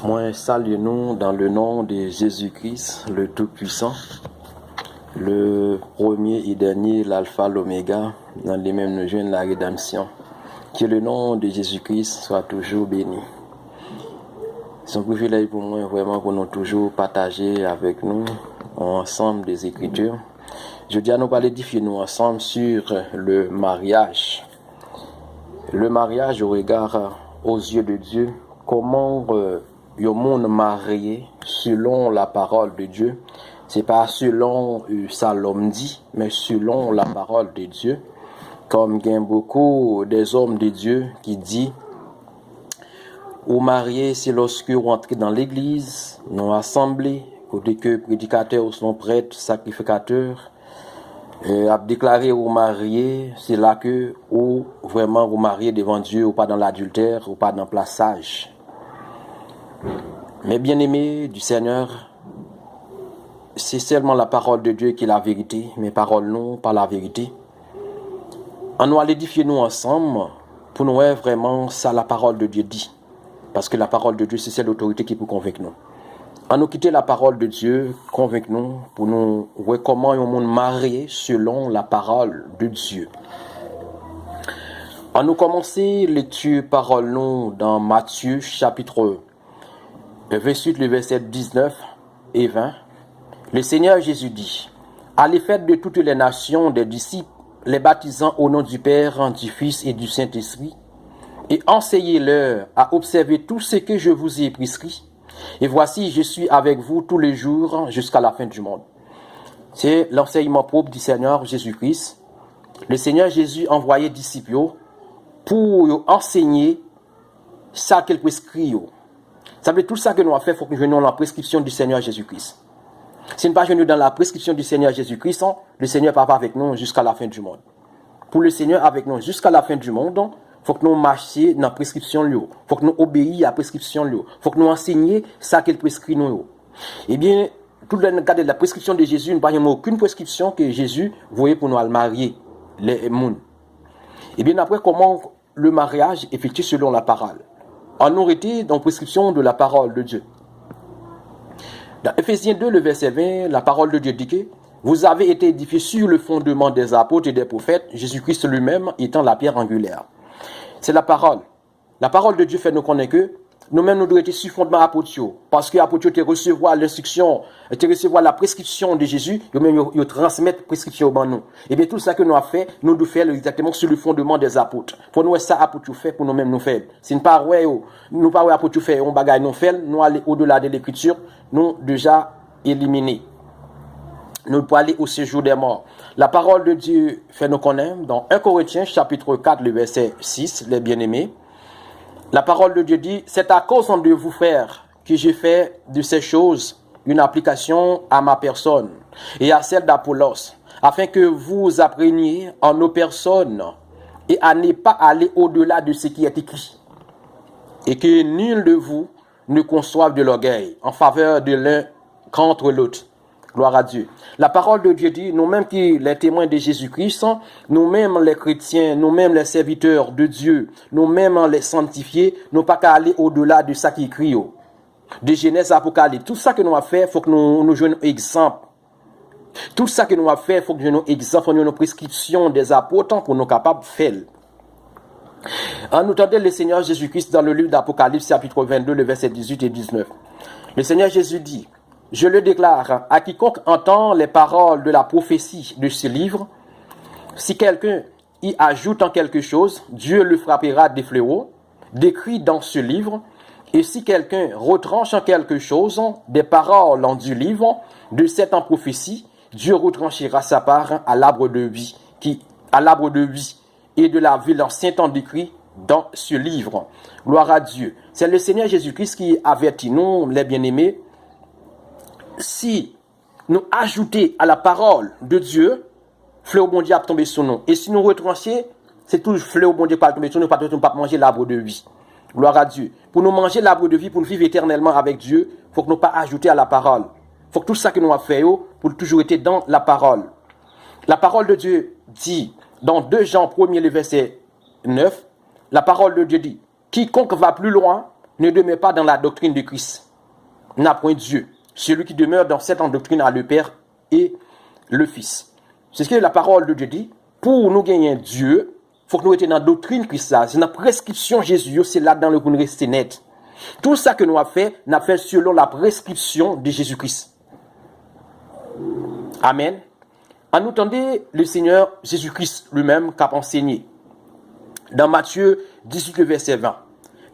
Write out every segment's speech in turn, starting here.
Moi, saluons-nous dans le nom de Jésus-Christ, le Tout-Puissant, le premier et dernier, l'alpha, l'oméga, dans les mêmes nous joignent la rédemption. Que le nom de Jésus-Christ soit toujours béni. C'est un privilège pour moi, vraiment, pour nous toujours partager avec nous ensemble des Écritures. Je dis à nous parler d'édifier-nous ensemble sur le mariage. Le mariage au regard aux yeux de Dieu, comment le monde marié selon la parole de Dieu, c'est pas selon ça l'homme dit, mais selon la parole de Dieu. Comme il y a beaucoup des hommes de Dieu qui disent, ou marié, c'est lorsque vous entrez dans l'église, dans l'assemblée, côté que prédicateurs sont prêtres, sacrificateurs, à déclarer ou marié, c'est là que ou vraiment vous mariez devant Dieu, ou pas dans l'adultère, ou pas dans le plaçage. Mais bien aimé du Seigneur, c'est seulement la parole de Dieu qui est la vérité, mais parole non, pas la vérité. On doit l'édifier nous ensemble pour nous voir vraiment ça la parole de Dieu dit. Parce que la parole de Dieu, c'est celle d'autorité qui peut convaincre nous. On nous quitter la parole de Dieu, convaincre nous, pour nous voir comment on monde marié selon la parole de Dieu. On nous commencer lecture parole nous dans Matthieu chapitre 28, le verset 19 et 20. Le Seigneur Jésus dit, allez faire de toutes les nations des disciples, les baptisant au nom du Père, du Fils et du Saint-Esprit, et enseignez-leur à observer tout ce que je vous ai prescrit. Et voici, je suis avec vous tous les jours jusqu'à la fin du monde. C'est l'enseignement propre du Seigneur Jésus-Christ. Le Seigneur Jésus envoyait des disciples pour enseigner ça qu'il prescrit. Ça veut dire tout ça que nous avons fait, il faut que nous venions dans la prescription du Seigneur Jésus-Christ. Si nous ne sommes pas dans la prescription du Seigneur Jésus-Christ, le Seigneur ne part pas avec nous jusqu'à la fin du monde. Pour le Seigneur avec nous jusqu'à la fin du monde, il faut que nous marchions dans la prescription. Il faut que nous obéissions à la prescription. Il faut que nous enseignions ça qu'il prescrit nous. Eh bien, tout le cas de la prescription de Jésus, nous n'avons aucune prescription que Jésus voyait pour nous marier les mondes. Eh bien, après, comment le mariage est effectué selon la parole? On aurait été dans la prescription de la parole de Dieu. Dans Éphésiens 2, le verset 20, la parole de Dieu dit que vous avez été édifiés sur le fondement des apôtres et des prophètes, Jésus-Christ lui-même étant la pierre angulaire. C'est la parole. La parole de Dieu fait nous connaître que nous-mêmes nous devons être sur fondement apôtre. Parce que l'apôtre te recevoir l'instruction, te recevoir la prescription de Jésus, ils transmettent la prescription au nous. Et bien tout ça que nous avons fait, nous devons faire exactement sur le fondement des apôtres. Pour nous, ça apôtre fait pour nous-mêmes nous faire. Si nous pas nous pas apôtre fait, on bagaille nous fait, nous aller au-delà de l'écriture, nous déjà éliminés. Nous pouvons aller au séjour des morts. La parole de Dieu fait nous connaître dans 1 Corinthiens chapitre 4, le verset 6, les bien-aimés. La parole de Dieu dit, c'est à cause de vous frères que j'ai fait de ces choses une application à ma personne et à celle d'Apollos, afin que vous appreniez en nos personnes et à ne pas aller au-delà de ce qui est écrit, et que nul de vous ne conçoive de l'orgueil en faveur de l'un contre l'autre. Gloire à Dieu. La parole de Dieu dit, nous-mêmes qui les témoins de Jésus-Christ, nous-mêmes les chrétiens, nous-mêmes les serviteurs de Dieu, nous-mêmes les sanctifiés, nous pas qu'à aller au-delà de ça qui écrit. De Genèse à Apocalypse. Tout ça que nous avons fait, il faut que nous jouions exemple. Tout ça que nous avons fait, il faut que nous jouions exemple, nous nos prescriptions des apôtres pour nous capables de faire. En entendant le Seigneur Jésus-Christ dans le livre d'Apocalypse, chapitre 22, le verset 18 et 19. Le Seigneur Jésus dit, je le déclare à quiconque entend les paroles de la prophétie de ce livre, si quelqu'un y ajoute en quelque chose, Dieu le frappera des fléaux, décrits dans ce livre, et si quelqu'un retranche en quelque chose des paroles du livre de cette prophétie, Dieu retranchera sa part à l'arbre de vie, et de la vie l'ancien temps décrit dans ce livre. Gloire à Dieu. C'est le Seigneur Jésus-Christ qui avertit nous, les bien-aimés. Si nous ajoutons à la parole de Dieu, fléau bon Dieu a tombé sur nous. Et si nous retranchons, c'est tout fléau bon Dieu qui va tomber sur nous, nous pas manger l'arbre de vie. Gloire à Dieu. Pour nous manger l'arbre de vie, pour nous vivre éternellement avec Dieu, il faut que nous pas ajouter à la parole. Il faut que tout ça que nous avons fait, pour toujours être dans la parole. La parole de Dieu dit, dans 2 Jean 1er, le verset 9, la parole de Dieu dit, quiconque va plus loin ne demeure pas dans la doctrine de Christ n'a point Dieu. Celui qui demeure dans cette doctrine a le Père et le Fils. C'est ce que la parole de Dieu dit. Pour nous gagner Dieu, il faut que nous étions dans la doctrine Christ. C'est dans la prescription Jésus, c'est là dans le pour rester net. Tout ça que nous avons fait selon la prescription de Jésus-Christ. Amen. En entendez le Seigneur Jésus-Christ lui-même qui a enseigné. Dans Matthieu 18, le verset 20.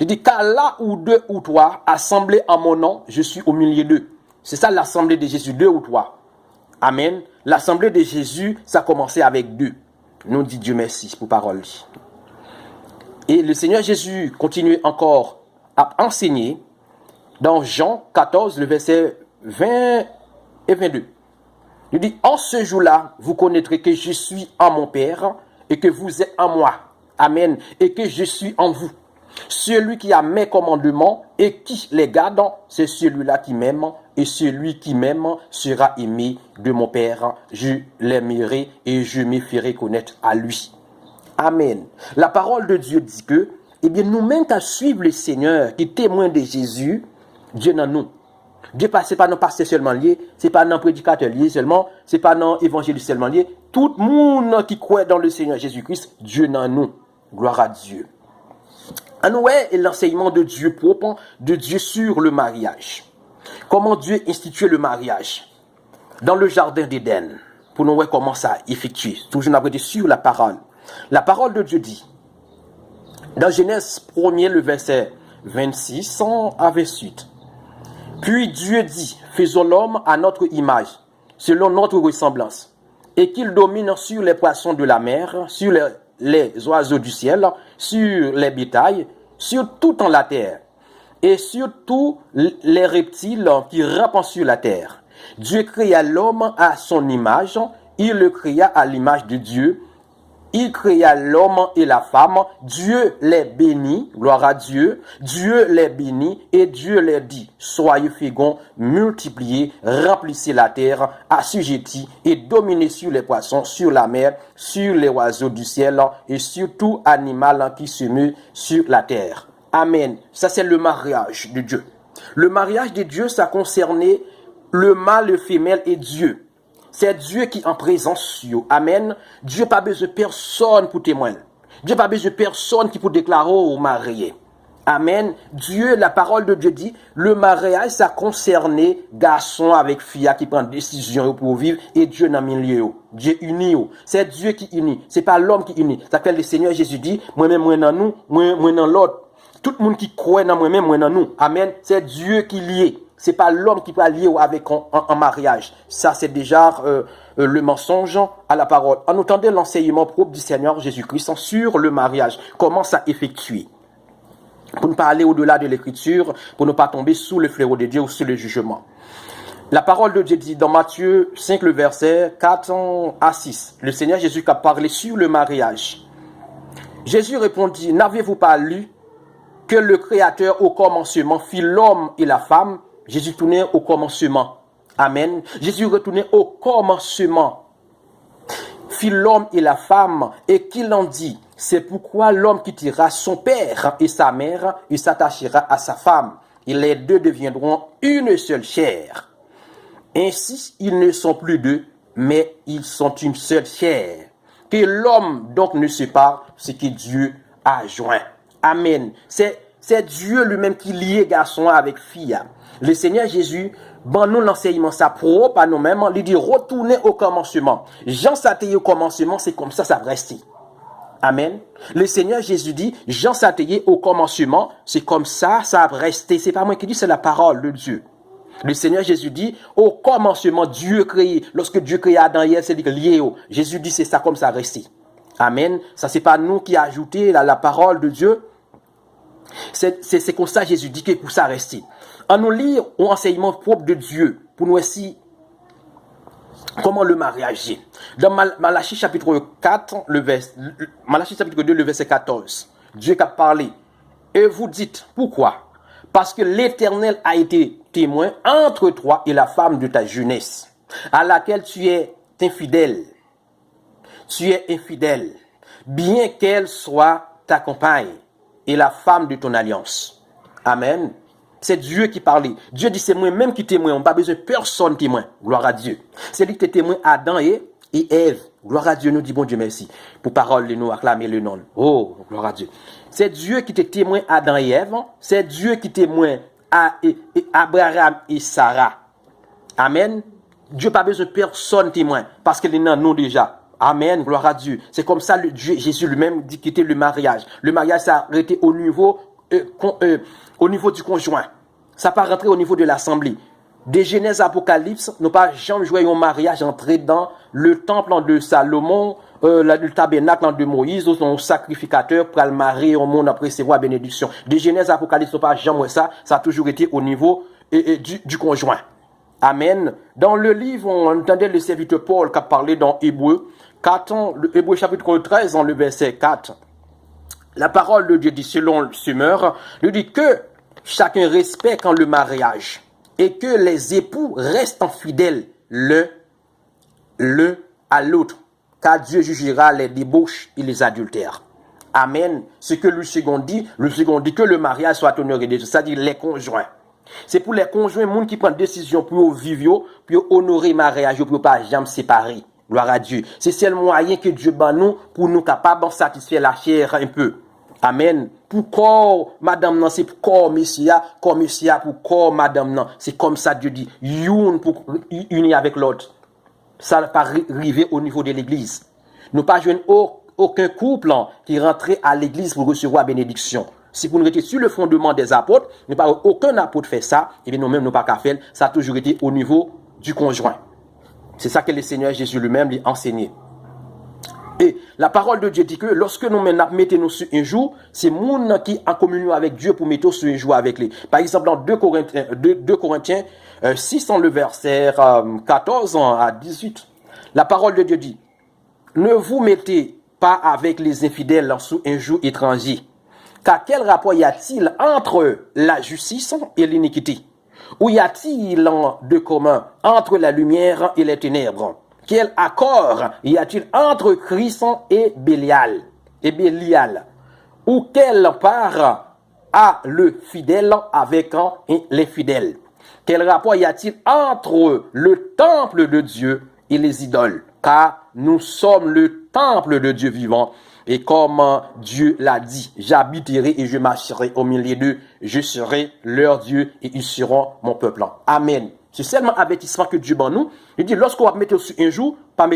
Il dit, car là où deux ou trois assemblés en mon nom, je suis au milieu d'eux. C'est ça l'assemblée de Jésus, deux ou trois. Amen. L'assemblée de Jésus, ça a commencé avec deux. Nous dit Dieu merci pour parole. Et le Seigneur Jésus continue encore à enseigner dans Jean 14, le verset 20 et 22. Il dit, en ce jour-là, vous connaîtrez que je suis en mon Père et que vous êtes en moi. Amen. Et que je suis en vous. Celui qui a mes commandements et qui les garde, c'est celui-là qui m'aime. Et celui qui m'aime sera aimé de mon Père. Je l'aimerai et je me ferai connaître à lui. Amen. La parole de Dieu dit que, eh bien, nous-mêmes qu'à suivre le Seigneur, qui témoin de Jésus, Dieu dans nous. Dieu c'est pas non pasteur seulement lié, c'est pas non prédicateur lié seulement, c'est pas non évangéliste seulement lié. Tout le monde qui croit dans le Seigneur Jésus-Christ, Dieu dans nous. Gloire à Dieu. En nous est l'enseignement de Dieu propre, de Dieu sur le mariage. Comment Dieu institue le mariage dans le jardin d'Éden. Pour nous voir comment ça effectue. Toujours nous sur la parole. La parole de Dieu dit, dans Genèse 1er, le verset 26 à 28. Puis Dieu dit, faisons l'homme à notre image, selon notre ressemblance, et qu'il domine sur les poissons de la mer, sur les oiseaux du ciel, sur les bétails, sur tout en la terre, et sur tous les reptiles qui rampent sur la terre. Dieu créa l'homme à son image, il le créa à l'image de Dieu. Il créa l'homme et la femme, Dieu les bénit, gloire à Dieu, Dieu les bénit et Dieu les dit, soyez féconds, multipliez, remplissez la terre, assujettis et dominez sur les poissons, sur la mer, sur les oiseaux du ciel et sur tout animal qui se meut sur la terre. Amen. Ça c'est le mariage de Dieu. Le mariage de Dieu, ça concernait le mâle, le femelle et Dieu. C'est Dieu qui est en présence sur. Amen. Dieu n'a pas besoin de personne pour témoigner. Dieu n'a pas besoin de personne qui pour déclarer au marié. Amen. Dieu, la parole de Dieu dit, le mariage, ça concernait garçon avec fille qui prend décision pour vivre et Dieu dans le milieu. Dieu unit. C'est Dieu qui unit. C'est pas l'homme qui unit. Ça fait le Seigneur Jésus dit, moi-même, moi dans nous, moi dans l'autre. Tout le monde qui croit dans moi-même, moi dans nous. Amen. C'est Dieu qui lie. C'est pas l'homme qui peut lier avec un mariage. Ça, c'est déjà le mensonge à la parole. En entendant l'enseignement propre du Seigneur Jésus-Christ sur le mariage, comment ça effectue. Pour ne pas aller au-delà de l'écriture, pour ne pas tomber sous le fléau de Dieu ou sous le jugement. La parole de Dieu dit dans Matthieu 5, le verset 4 à 6. Le Seigneur Jésus a parlé sur le mariage. Jésus répondit, n'avez-vous pas lu que le Créateur au commencement fit l'homme et la femme? Jésus tournait au commencement. Amen. Jésus retournait au commencement. Fit l'homme et la femme et qu'il en dit, c'est pourquoi l'homme quittera son père et sa mère et s'attachera à sa femme. Et les deux deviendront une seule chair. Ainsi, ils ne sont plus deux, mais ils sont une seule chair. Que l'homme donc ne sépare ce que Dieu a joint. Amen. C'est Dieu lui-même qui liait garçon avec fille. Le Seigneur Jésus, nous l'enseignement ça propre à nous-mêmes, il dit retournez au commencement. Jean s'atteignait au commencement, c'est comme ça va rester. Amen. Le Seigneur Jésus dit, Jean s'atteignait au commencement, c'est comme ça va rester. C'est pas moi qui dis, c'est la parole de Dieu. Le Seigneur Jésus dit, au commencement, Dieu créé. Lorsque Dieu créé Adam hier, c'est lié. Jésus dit, c'est ça comme ça rester. Amen. Ça, c'est pas nous qui ajouté la parole de Dieu. C'est comme ça Jésus dit que pour ça rester. En nous lire au enseignement propre de Dieu, pour nous aussi, comment le mariage est. Dans Malachie chapitre 4, Malachie chapitre 2, le verset 14, Dieu qui a parlé. Et vous dites, pourquoi? Parce que l'Éternel a été témoin entre toi et la femme de ta jeunesse, à laquelle tu es infidèle. Tu es infidèle, bien qu'elle soit ta compagne et la femme de ton alliance. Amen. C'est Dieu qui parlait. Dieu dit, c'est moi-même qui témoigne. On n'a pas besoin de personne témoin. Gloire à Dieu. C'est lui qui était témoin Adam et Ève. Gloire à Dieu, nous dit bon Dieu merci. Pour parole de nous acclamer le nom. Oh, gloire à Dieu. C'est Dieu qui était témoin Adam et Ève. C'est Dieu qui témoin Abraham et Sarah. Amen. Dieu n'a pas besoin de personne témoin. Parce qu'il est dans nous déjà. Amen. Gloire à Dieu. C'est comme ça Dieu, Jésus lui-même dit qu'il était le mariage. Le mariage, ça a été au niveau du conjoint. Ça pas rentré au niveau de l'assemblée. Des Genèse Apocalypse, nous pas jamais joué un mariage entré dans le temple de Salomon, le tabernacle de Moïse, où son sacrificateur pour le marier au monde après recevoir la bénédiction. Des Genèse Apocalypse, nous pas jamais ça. Ça a toujours été au niveau du conjoint. Amen. Dans le livre, on entendait le serviteur Paul qui a parlé dans Hébreu 4, le Hébreu chapitre 13, dans le verset 4. La parole de Dieu dit, selon le semeur, il dit que chacun respecte le mariage et que les époux restent fidèles l'un à l'autre, car Dieu jugera les débauches et les adultères. Amen. Ce que le second dit que le mariage soit honoré de Dieu, c'est-à-dire les conjoints. C'est pour les conjoints, les gens qui prennent décision pour vivre, pour honorer le mariage, pour ne pas jamais séparer. Gloire à Dieu. C'est le moyen que Dieu bat nous pour nous capables de satisfaire la chair un peu. Amen. Pour corps, madame, non, c'est pour corps, messia, pour corps, madame, non. C'est comme ça, Dieu dit. Une pour unir avec l'autre. Ça n'a pas arrivé au niveau de l'église. Nous pas jouer aucun couple qui rentrait à l'église pour recevoir la bénédiction. Si vous nous restez sur le fondement des apôtres, nous pas aucun apôtre fait ça, et bien nous-mêmes, nous pas qu'à faire. Ça a toujours été au niveau du conjoint. C'est ça que le Seigneur Jésus lui-même lui enseigné. Et la parole de Dieu dit que lorsque nous mettons sur un jour, c'est monde qui est en communion avec Dieu pour mettre sur un jour avec lui. Par exemple, dans 2 Corinthiens 6, le verset 14 à 18, la parole de Dieu dit, ne vous mettez pas avec les infidèles sous un jour étranger. Car quel rapport y a-t-il entre la justice et l'iniquité? Ou y a-t-il de commun entre la lumière et les ténèbres? Quel accord y a-t-il entre Christ et Bélial? Ou quelle part a le fidèle avec les fidèles? Quel rapport y a-t-il entre le temple de Dieu et les idoles? Car nous sommes le temple de Dieu vivant. Et comme Dieu l'a dit, j'habiterai et je marcherai au milieu d'eux, je serai leur Dieu et ils seront mon peuple. Amen. C'est seulement avertissement que Dieu ban nous. Il dit, lorsqu'on va mettre sur un jour, pas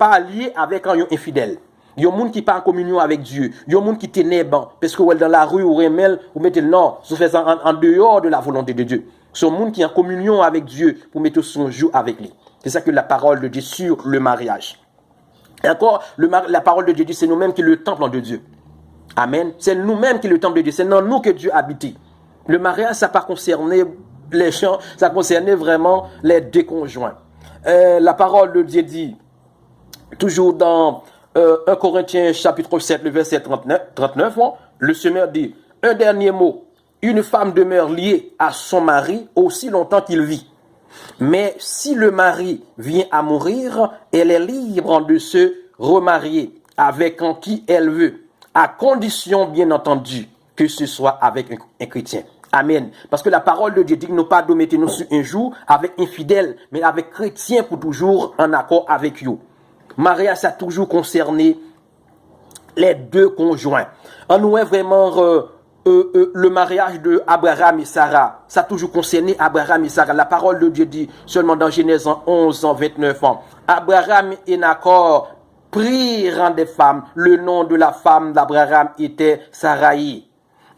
allié avec un infidèle. Il y a un monde qui pas en communion avec Dieu. Il y a un monde qui ténèbre. Parce que dans la rue, ou remel, ou mettez non, vous faites ça en dehors de la volonté de Dieu. C'est un monde qui est en communion avec Dieu pour mettre son jour avec lui. C'est ça que la parole de Dieu sur le mariage. Et encore, la parole de Dieu dit, c'est nous-mêmes qui est le temple de Dieu. Amen. C'est nous-mêmes qui est le temple de Dieu. C'est dans nous que Dieu habite. Le mariage, ça n'a pas concerné les gens, ça concernait vraiment les deux conjoints. La parole de Dieu dit, toujours dans 1 Corinthiens chapitre 7, le verset 39, le semeur dit, un dernier mot, une femme demeure liée à son mari aussi longtemps qu'il vit. Mais si le mari vient à mourir, elle est libre de se remarier avec qui elle veut, à condition bien entendu que ce soit avec un chrétien. Amen. Parce que la parole de Dieu dit que nous pas de mettre nous sur un jour avec infidèles, mais avec chrétiens pour toujours en accord avec eux. Mariage a toujours concerné les deux conjoints. On nous est vraiment le mariage de Abraham et Sarah. Ça a toujours concerné Abraham et Sarah. La parole de Dieu dit seulement dans Genèse 11, 29 ans. Abraham et Nacor prirent des femmes. Le nom de la femme d'Abraham était Saraï.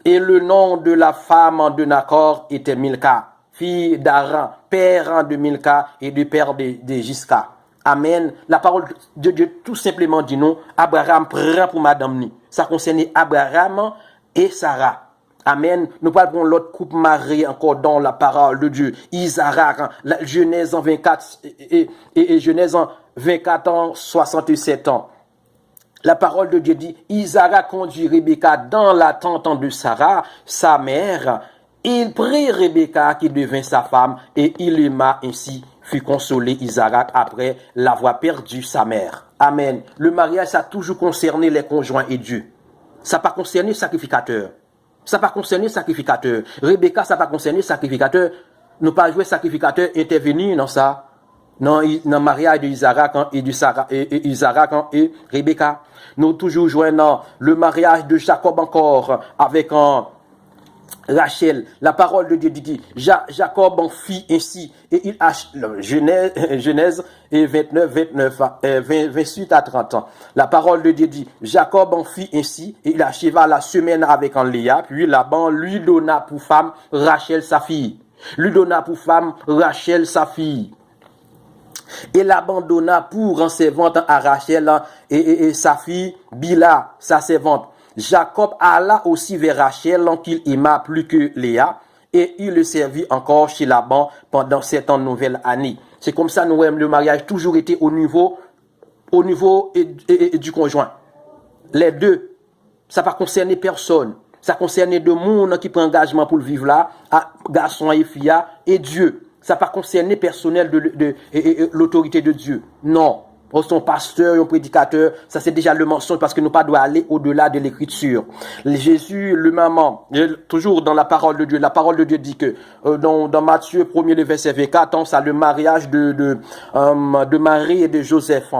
Et le nom de la femme de Nacor était Milka, fille d'Aran, père de Milka et du père de Gisca. Amen. La parole de Dieu tout simplement dit non. Abraham prend pour madame ni. Ça concernait Abraham et Sarah. Amen. Nous parlons de l'autre couple marié encore dans la parole de Dieu. Isaac, la Genèse en 24 et Genèse en 24 ans, 67 ans. La parole de Dieu dit, Isaac conduit Rebecca dans la tente de Sarah, sa mère. Il prit Rebecca qui devint sa femme et il aima ainsi, fut consolé Isaac après l'avoir perdu sa mère. Amen. Le mariage, ça a toujours concerné les conjoints et Dieu. Ça n'a pas concerné le sacrificateur. Ça pas concerné sacrificateur. Rebecca, ça pas concerné sacrificateur. Nous pas jouer sacrificateur intervenir dans ça. Dans le mariage d'Isaac et Rebecca. Nous toujours jouons dans le mariage de Jacob encore avec Rachel. La parole de Dieu dit, Jacob en fit ainsi et il a Genèse 28 à 30 ans. La parole de Dieu dit, Jacob en fit ainsi et il acheva la semaine avec Léa, puis Laban lui donna pour femme Rachel sa fille. Lui donna pour femme Rachel sa fille. Et l'abandonna pour en servante à Rachel et sa fille Bila, sa servante. Jacob alla aussi vers Rachel qu'il aima plus que Léa et il le servit encore chez Laban pendant 7 ans nouvelle année. C'est comme ça nous le mariage toujours été au niveau du conjoint. Les deux, ça pas concerné personne. Ça concerne deux monde qui prend engagement pour le vivre là, garçon et fille et Dieu. Ça pas concerné personnel de l'autorité de Dieu. Non. Son pasteur, un prédicateur, ça c'est déjà le mensonge parce que nous pas doit aller au-delà de l'écriture. Jésus, le maman, toujours dans la parole de Dieu dit que dans Matthieu 1er le verset 24, ça le mariage de Marie et de Joseph.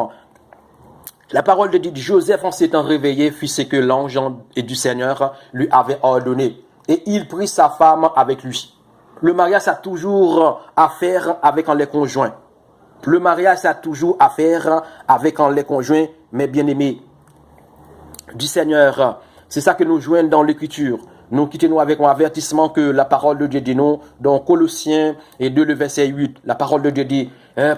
La parole de Dieu, Joseph en s'étant réveillé fit ce que l'ange et du Seigneur lui avait ordonné. Et il prit sa femme avec lui. Le mariage a toujours à faire avec les conjoints. Le mariage a toujours à faire avec les conjoints, mes bien-aimés du Seigneur. C'est ça que nous joignons dans l'écriture. Nous quittons avec un avertissement que la parole de Dieu dit nous, dans Colossiens et 2, le verset 8. La parole de Dieu dit,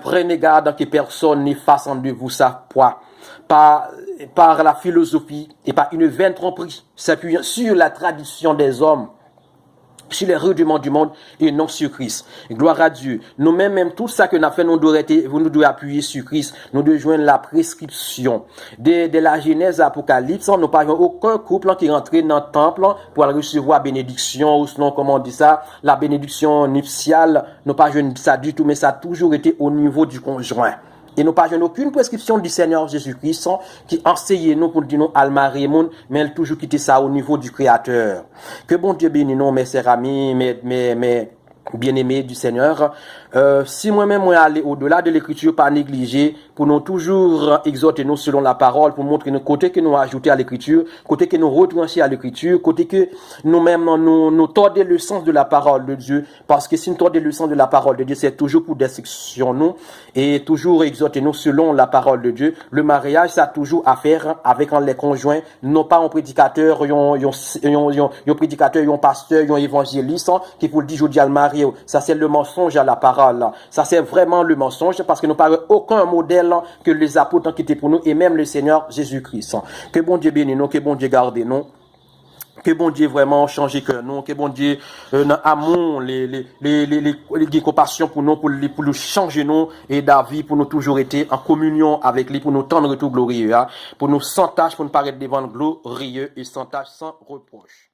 prenez garde que personne n'y fasse en de vous sa poids. Par la philosophie et par une vaine tromperie, s'appuyant sur la tradition des hommes, sur les rudiments du monde et non sur Christ. Gloire à Dieu. Nous-mêmes, même tout ça que nous avons fait, nous devons appuyer sur Christ. Nous devons joindre la prescription. De la Genèse à l'Apocalypse, nous n'avons aucun couple qui rentre dans le temple pour recevoir la bénédiction, ou sinon, comment on dit ça, la bénédiction nuptiale. Nous n'avons pas ça du tout, mais ça a toujours été au niveau du conjoint. Et nous n'avons pas aucune prescription du Seigneur Jésus-Christ qui enseigne nous pour dire nous à le marier, mais elle toujours quitter ça au niveau du Créateur. Que bon Dieu bénisse nous, mes chers amis, mes bien-aimés du Seigneur. Si moi-même moi aller au-delà de l'écriture, pas négliger, pour nous toujours exhorter nous selon la parole, pour montrer nous côté que nous ajouter à l'écriture, côté que nous retrancher à l'écriture, côté que nous-mêmes nous tordons le sens de la parole de Dieu, parce que si nous tordons le sens de la parole de Dieu, c'est toujours pour destruction nous, et toujours exhorter nous selon la parole de Dieu. Le mariage, ça a toujours à faire avec les conjoints, non pas un prédicateur, un prédicateur, un pasteur, un évangéliste, qui pour le dire, je dis à le marier. Ça, c'est le mensonge à la parole. Ça, c'est vraiment le mensonge parce que nous n'avons aucun modèle que les apôtres qui étaient pour nous et même le Seigneur Jésus-Christ. Que bon Dieu bénisse nous, que bon Dieu garde nous. Que bon Dieu vraiment change que nous, que bon Dieu amour, les compassion pour nous, pour nous changer nous et d'avis pour nous toujours être en communion avec lui, pour nous tendre tout glorieux, pour nous sans tâche, pour nous paraître devant glorieux et sans tâche, sans reproche.